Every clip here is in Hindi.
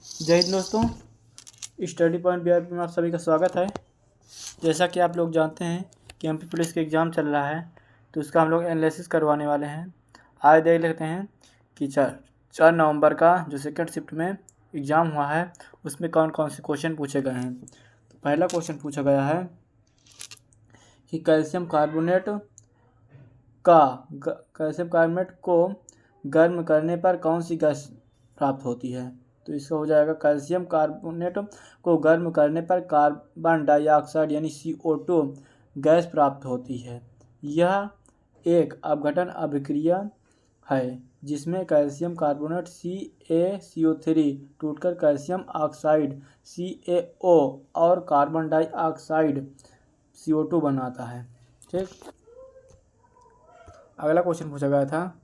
जय हिंद दोस्तों, स्टडी पॉइंट बिहार में आप सभी का स्वागत है। जैसा कि आप लोग जानते हैं कि एमपी पुलिस का एग्ज़ाम चल रहा है, तो उसका हम लोग एनालिसिस करवाने वाले हैं। आज देख लेते हैं कि 4 नवंबर का जो सेकंड शिफ्ट में एग्ज़ाम हुआ है उसमें कौन कौन से क्वेश्चन पूछे गए हैं। तो पहला क्वेश्चन पूछा गया है कि कैल्शियम कार्बोनेट को गर्म करने पर कौन सी गैस प्राप्त होती है। तो इसका हो जाएगा कैल्शियम कार्बोनेट को गर्म करने पर कार्बन डाइऑक्साइड यानी CO2 गैस प्राप्त होती है। यह एक अपघटन अभिक्रिया है जिसमें कैल्शियम कार्बोनेट CaCO3 टूटकर कैल्शियम ऑक्साइड CaO और कार्बन डाइऑक्साइड CO2 बनाता है। ठीक, अगला क्वेश्चन पूछा गया था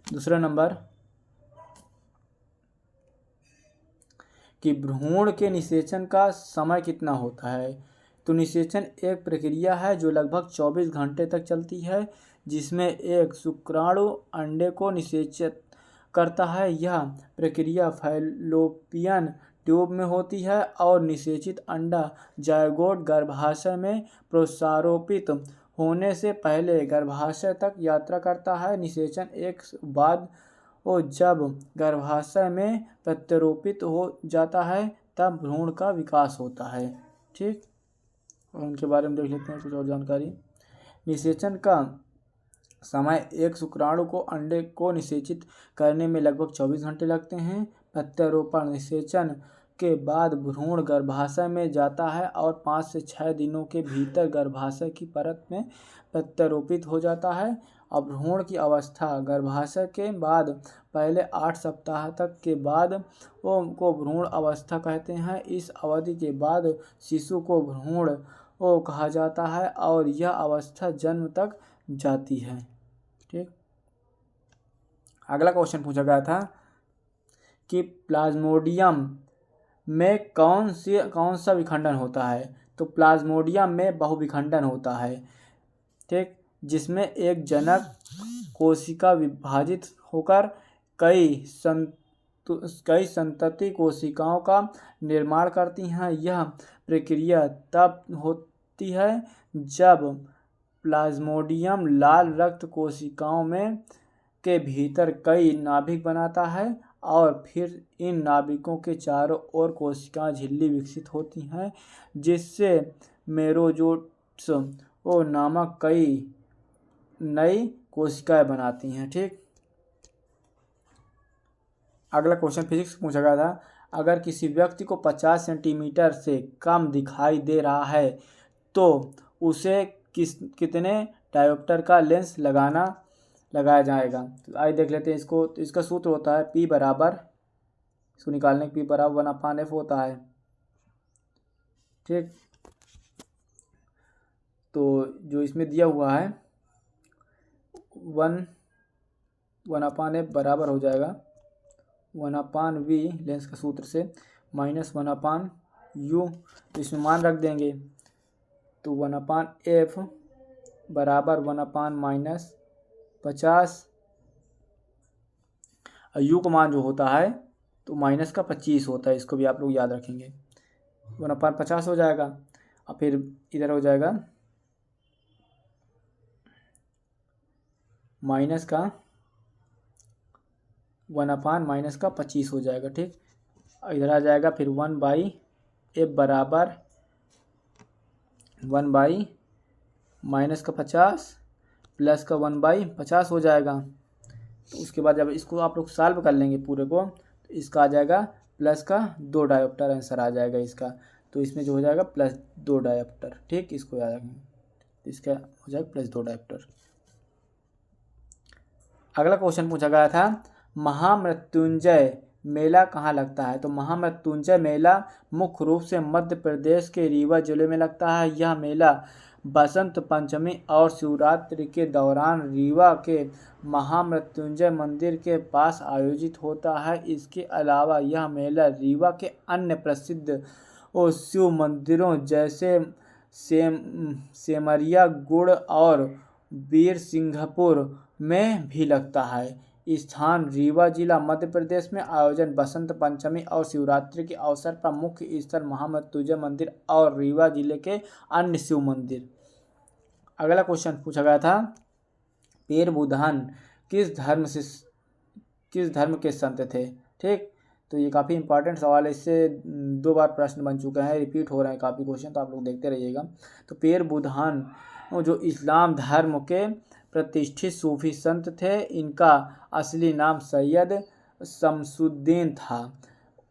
दूसरा नंबर कि भ्रूण के निषेचन का समय कितना होता है। तो निषेचन एक प्रक्रिया है जो लगभग 24 घंटे तक चलती है, जिसमें एक शुक्राणु अंडे को निषेचित करता है। यह प्रक्रिया फैलोपियन ट्यूब में होती है और निषेचित अंडा जायगोट गर्भाशय में प्रसारोपित होने से पहले गर्भाशय तक यात्रा करता है। निषेचन एक बाद जब गर्भाशय में प्रत्यारोपित हो जाता है तब भ्रूण का विकास होता है। ठीक, और उनके बारे में देख लेते हैं कुछ और जानकारी। निषेचन का समय एक शुक्राणु को अंडे को निषेचित करने में लगभग 24 घंटे लगते हैं। प्रत्यारोपण निषेचन के बाद भ्रूण गर्भाशय में जाता है और 5 से 6 दिनों के भीतर गर्भाशय की परत में प्रत्यारोपित हो जाता है। और भ्रूण की अवस्था गर्भाशय के बाद पहले 8 सप्ताह तक के बाद को भ्रूण अवस्था कहते हैं। इस अवधि के बाद शिशु को भ्रूण कहा जाता है और यह अवस्था जन्म तक जाती है। ठीक, अगला क्वेश्चन पूछा गया था कि प्लाज्मोडियम में कौन सा विखंडन होता है। तो प्लाज्मोडियम में बहुविखंडन होता है। ठीक, जिसमें एक जनक कोशिका विभाजित होकर कई संतति कोशिकाओं का निर्माण करती हैं। यह प्रक्रिया तब होती है जब प्लाज्मोडियम लाल रक्त कोशिकाओं में के भीतर कई नाभिक बनाता है और फिर इन नाभिकों के चारों ओर कोशिका झिल्ली विकसित होती हैं, जिससे मेरोजोट्स नामक कई नई कोशिकाएं बनाती हैं। ठीक, अगला क्वेश्चन फिजिक्स पूछा गया था, अगर किसी व्यक्ति को 50 सेंटीमीटर से कम दिखाई दे रहा है तो उसे कितने डायोप्टर का लेंस लगाया जाएगा। तो आइए देख लेते हैं इसको। तो इसका सूत्र होता है P बराबर, इसको निकालने P बराबर 1/f होता है। ठीक, तो जो इसमें दिया हुआ है 1/f बराबर हो जाएगा 1/v लेंस का सूत्र से -1/u। तो इसमें मान रख देंगे तो 1/f बराबर 1/-50। u का मान जो होता है तो -25 होता है, इसको भी आप लोग याद रखेंगे। 1/50 हो जाएगा और फिर इधर हो जाएगा -1/-25 हो जाएगा। ठीक, इधर आ जाएगा फिर 1/f बराबर 1/-50 प्लस का 1/50 हो जाएगा। तो उसके बाद जब इसको आप लोग सॉल्व कर लेंगे पूरे को तो इसका आ जाएगा प्लस का 2 डायोप्टर आंसर आ जाएगा इसका। तो इसमें जो हो जाएगा +2 डायोप्टर। ठीक, इसको याद रखेंगे, इसका हो जाएगा +2 डायोप्टर। अगला क्वेश्चन पूछा गया था, महामृत्युंजय मेला कहाँ लगता है। तो महामृत्युंजय मेला मुख्य रूप से मध्य प्रदेश के रीवा जिले में लगता है। यह मेला बसंत पंचमी और शिवरात्रि के दौरान रीवा के महामृत्युंजय मंदिर के पास आयोजित होता है। इसके अलावा यह मेला रीवा के अन्य प्रसिद्ध शिव मंदिरों जैसे सेमरिया गुड़ और बीर सिंहपुर में भी लगता है। स्थान रीवा जिला मध्य प्रदेश में। आयोजन बसंत पंचमी और शिवरात्रि के अवसर पर। मुख्य स्थल महामृत्युंजय मंदिर और रीवा जिले के अन्य शिव मंदिर। अगला क्वेश्चन पूछा गया था, पीर बुधान किस धर्म के संत थे। ठीक, तो ये काफ़ी इंपॉर्टेंट सवाल है, इससे 2 बार प्रश्न बन चुके हैं, रिपीट हो रहे हैं काफ़ी क्वेश्चन, तो आप लोग देखते रहिएगा। तो पीर बुधान जो इस्लाम धर्म के प्रतिष्ठित सूफी संत थे, इनका असली नाम सैयद शमसुद्दीन था।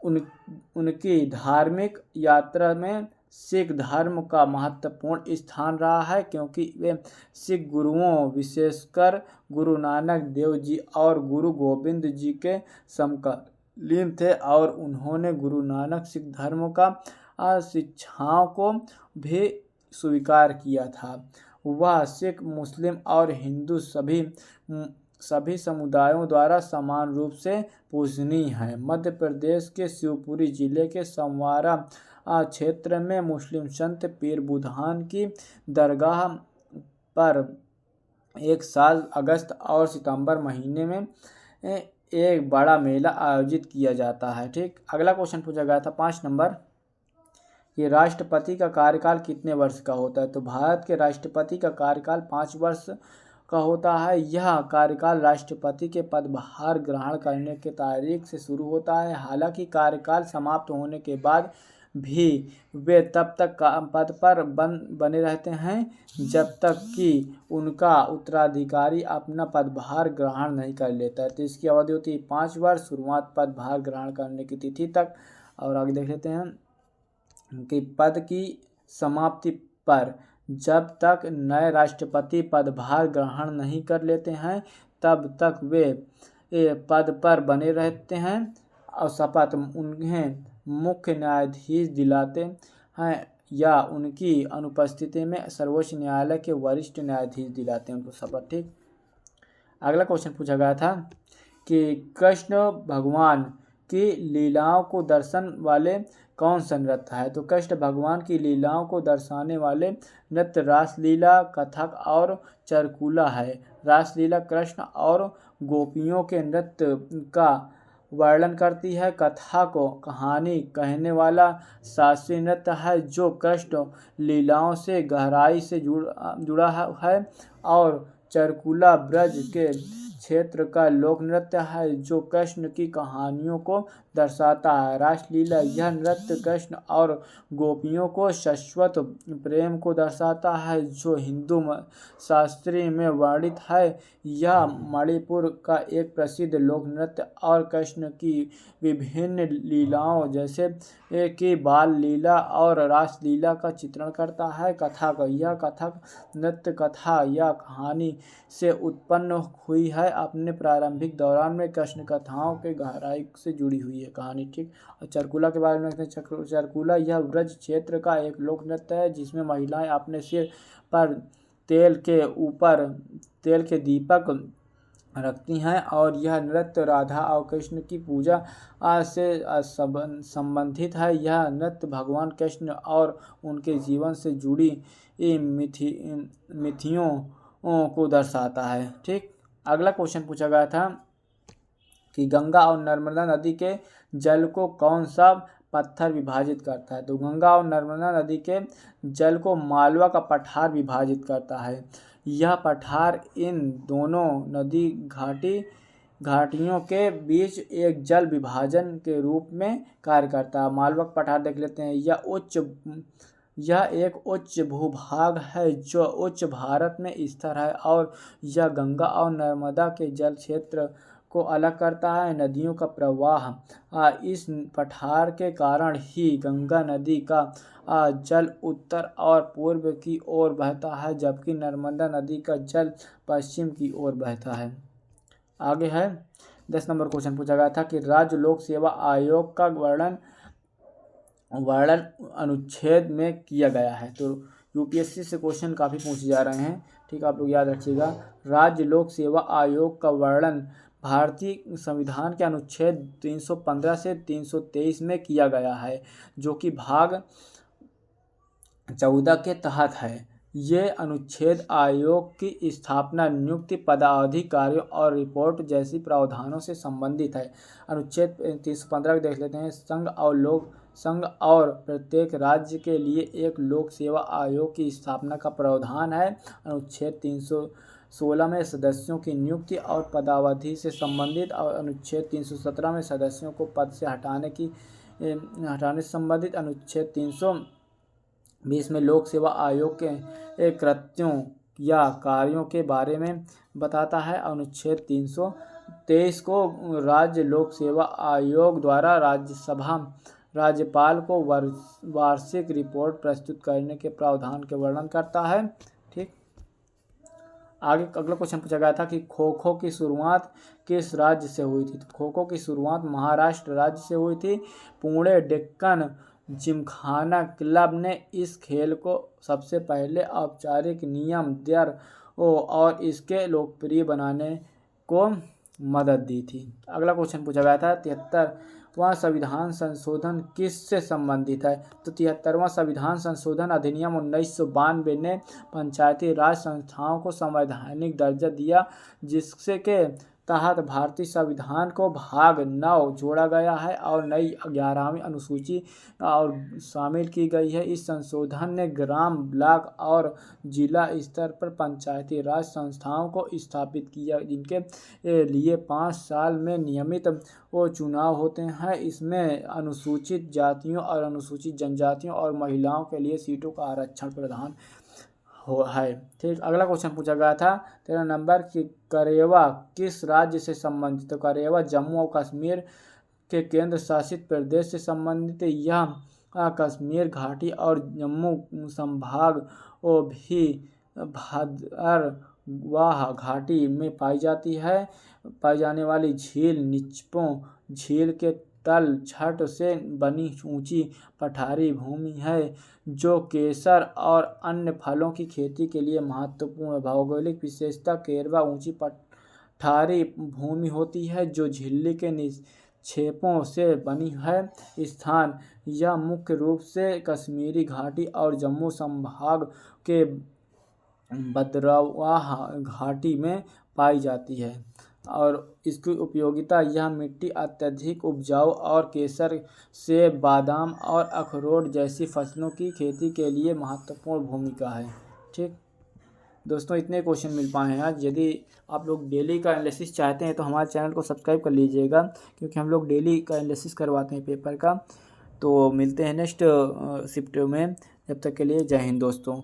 उनकी धार्मिक यात्रा में सिख धर्म का महत्वपूर्ण स्थान रहा है, क्योंकि वे सिख गुरुओं विशेषकर गुरु नानक देव जी और गुरु गोविंद जी के समकालीन थे, और उन्होंने गुरु नानक सिख धर्म का शिक्षाओं को भी स्वीकार किया था। वह सिख, मुस्लिम और हिंदू सभी समुदायों द्वारा समान रूप से पूजनीय है। मध्य प्रदेश के शिवपुरी जिले के समवारा क्षेत्र में मुस्लिम संत पीर बुधान की दरगाह पर एक साल अगस्त और सितंबर महीने में एक बड़ा मेला आयोजित किया जाता है। ठीक, अगला क्वेश्चन पूछा गया था 5 नंबर, कि राष्ट्रपति का कार्यकाल कितने वर्ष का होता है। तो भारत के राष्ट्रपति का कार्यकाल 5 वर्ष का होता है। यह कार्यकाल राष्ट्रपति के पदभार ग्रहण करने के तारीख से शुरू होता है। हालांकि कार्यकाल समाप्त होने के बाद भी वे तब तक पद पर बने रहते हैं जब तक कि उनका उत्तराधिकारी अपना पदभार ग्रहण नहीं कर लेता है। तो इसकी अवधि होती है 5 वर्ष, शुरुआत पदभार ग्रहण करने की तिथि तक। और आगे देख लेते हैं कि पद की समाप्ति पर जब तक नए राष्ट्रपति पदभार ग्रहण नहीं कर लेते हैं तब तक वे पद पर बने रहते हैं, और शपथ उन्हें मुख्य न्यायाधीश दिलाते हैं या उनकी अनुपस्थिति में सर्वोच्च न्यायालय के वरिष्ठ न्यायाधीश दिलाते हैं उनको शपथ। ठीक, अगला क्वेश्चन पूछा गया था कि कृष्ण भगवान की लीलाओं को दर्शन वाले कौन सा नृत्य है। तो कृष्ण भगवान की लीलाओं को दर्शाने वाले नृत्य रासलीला, कथक और चरकुला है। रासलीला कृष्ण और गोपियों के नृत्य का वर्णन करती है। कथा को कहानी कहने वाला शास्त्रीय नृत्य है जो कृष्ण लीलाओं से गहराई से जुड़ा है। और चरकुला ब्रज के क्षेत्र का लोक नृत्य है जो कृष्ण की कहानियों को दर्शाता है। रासलीला यह नृत्य कृष्ण और गोपियों को शाश्वत प्रेम को दर्शाता है जो हिंदू शास्त्रीय में वर्णित है। यह मणिपुर का एक प्रसिद्ध लोक नृत्य और कृष्ण की विभिन्न लीलाओं जैसे कि बाल लीला और रासलीला का चित्रण करता है। कथक यह कथक नृत्य कथा या कहानी से उत्पन्न हुई है। अपने प्रारंभिक दौरान में कृष्ण कथाओं के गहराई से जुड़ी हुई है कहानी। ठीक, और चरकुला के बारे में देखते हैं। चरकुला यह ब्रज क्षेत्र का एक लोक नृत्य है जिसमें महिलाएं अपने सिर पर तेल के दीपक रखती हैं, और यह नृत्य राधा और कृष्ण की पूजा से संबंधित है। यह नृत्य भगवान कृष्ण और उनके जीवन से जुड़ी मिथियों को दर्शाता है। ठीक, अगला क्वेश्चन पूछा गया था कि गंगा और नर्मदा नदी के जल को कौन सा पत्थर विभाजित करता है। तो गंगा और नर्मदा नदी के जल को मालवा का पठार विभाजित करता है। यह पठार इन दोनों नदी घाटियों के बीच एक जल विभाजन के रूप में कार्य करता है। मालवा का पठार देख लेते हैं। यह एक उच्च भूभाग है जो उच्च भारत में स्थित है, और यह गंगा और नर्मदा के जल क्षेत्र को अलग करता है। नदियों का प्रवाह इस पठार के कारण ही गंगा नदी का जल उत्तर और पूर्व की ओर बहता है, जबकि नर्मदा नदी का जल पश्चिम की ओर बहता है। आगे है 10 नंबर क्वेश्चन पूछा गया था कि राज्य लोक सेवा आयोग का वर्णन अनुच्छेद में किया गया है। तो यूपीएससी से क्वेश्चन काफ़ी पूछे जा रहे हैं। ठीक, आप लोग याद रखिएगा। राज्य लोक सेवा आयोग का वर्णन भारतीय संविधान के अनुच्छेद 315 से 323 में किया गया है, जो कि भाग 14 के तहत है। ये अनुच्छेद आयोग की स्थापना, नियुक्ति, पदाधिकारियों और रिपोर्ट जैसी प्रावधानों से संबंधित है। अनुच्छेद 315 देख लेते हैं। संघ और प्रत्येक राज्य के लिए एक लोक सेवा आयोग की स्थापना का प्रावधान है। अनुच्छेद 316 में सदस्यों की नियुक्ति और पदावधि से संबंधित, और अनुच्छेद 317 में सदस्यों को पद से हटाने से संबंधित। अनुच्छेद 320 में लोक सेवा आयोग के कृत्यों या कार्यों के बारे में बताता है। अनुच्छेद 323 को राज्य लोक सेवा आयोग द्वारा राज्यपाल को वार्षिक रिपोर्ट प्रस्तुत करने के प्रावधान के वर्णन करता है। ठीक, आगे अगला क्वेश्चन पूछा गया था कि खो खो की शुरुआत किस राज्य से हुई थी। तो खो खो की शुरुआत महाराष्ट्र राज्य से हुई थी। पुणे डेक्कन जिमखाना क्लब ने इस खेल को सबसे पहले औपचारिक नियम दिया और इसके लोकप्रिय बनाने को मदद दी थी। अगला क्वेश्चन पूछा गया था 73वां संविधान संशोधन किससे संबंधित है। तो 73वां संविधान संशोधन अधिनियम 1992 ने पंचायती राज संस्थाओं को संवैधानिक दर्जा दिया, जिसके के तहत भारतीय संविधान को भाग 9 जोड़ा गया है और नई 11वीं अनुसूची और शामिल की गई है। इस संशोधन ने ग्राम, ब्लॉक और जिला स्तर पर पंचायती राज संस्थाओं को स्थापित किया, जिनके लिए 5 साल में नियमित चुनाव होते हैं। इसमें अनुसूचित जातियों और अनुसूचित जनजातियों और महिलाओं के लिए सीटों का आरक्षण प्रदान है। ठीक, अगला क्वेश्चन पूछा गया था 13 नंबर की करेवा किस राज्य से संबंधित। तो करेवा जम्मू और कश्मीर के केंद्र शासित प्रदेश से संबंधित। यह कश्मीर घाटी और जम्मू संभाग और भी भद्रवाह घाटी में पाई जाने वाली झील निचपो झील के तल छट से बनी ऊंची पठारी भूमि है, जो केसर और अन्य फलों की खेती के लिए महत्वपूर्ण। भौगोलिक विशेषता केरवा ऊंची पठारी भूमि होती है, जो झिल्ली के निक्षेपों से बनी है। स्थान यह मुख्य रूप से कश्मीरी घाटी और जम्मू संभाग के भद्रवाह घाटी में पाई जाती है। और इसकी उपयोगिता यह मिट्टी अत्यधिक उपजाऊ और केसर, सेब, बादाम और अखरोट जैसी फसलों की खेती के लिए महत्वपूर्ण भूमिका है। ठीक दोस्तों, इतने क्वेश्चन मिल पाए हैं आज। यदि आप लोग डेली का एनालिसिस चाहते हैं तो हमारे चैनल को सब्सक्राइब कर लीजिएगा, क्योंकि हम लोग डेली का एनालिसिस करवाते हैं पेपर का। तो मिलते हैं नेक्स्ट शिफ्ट में, जब तक के लिए जय हिंद दोस्तों।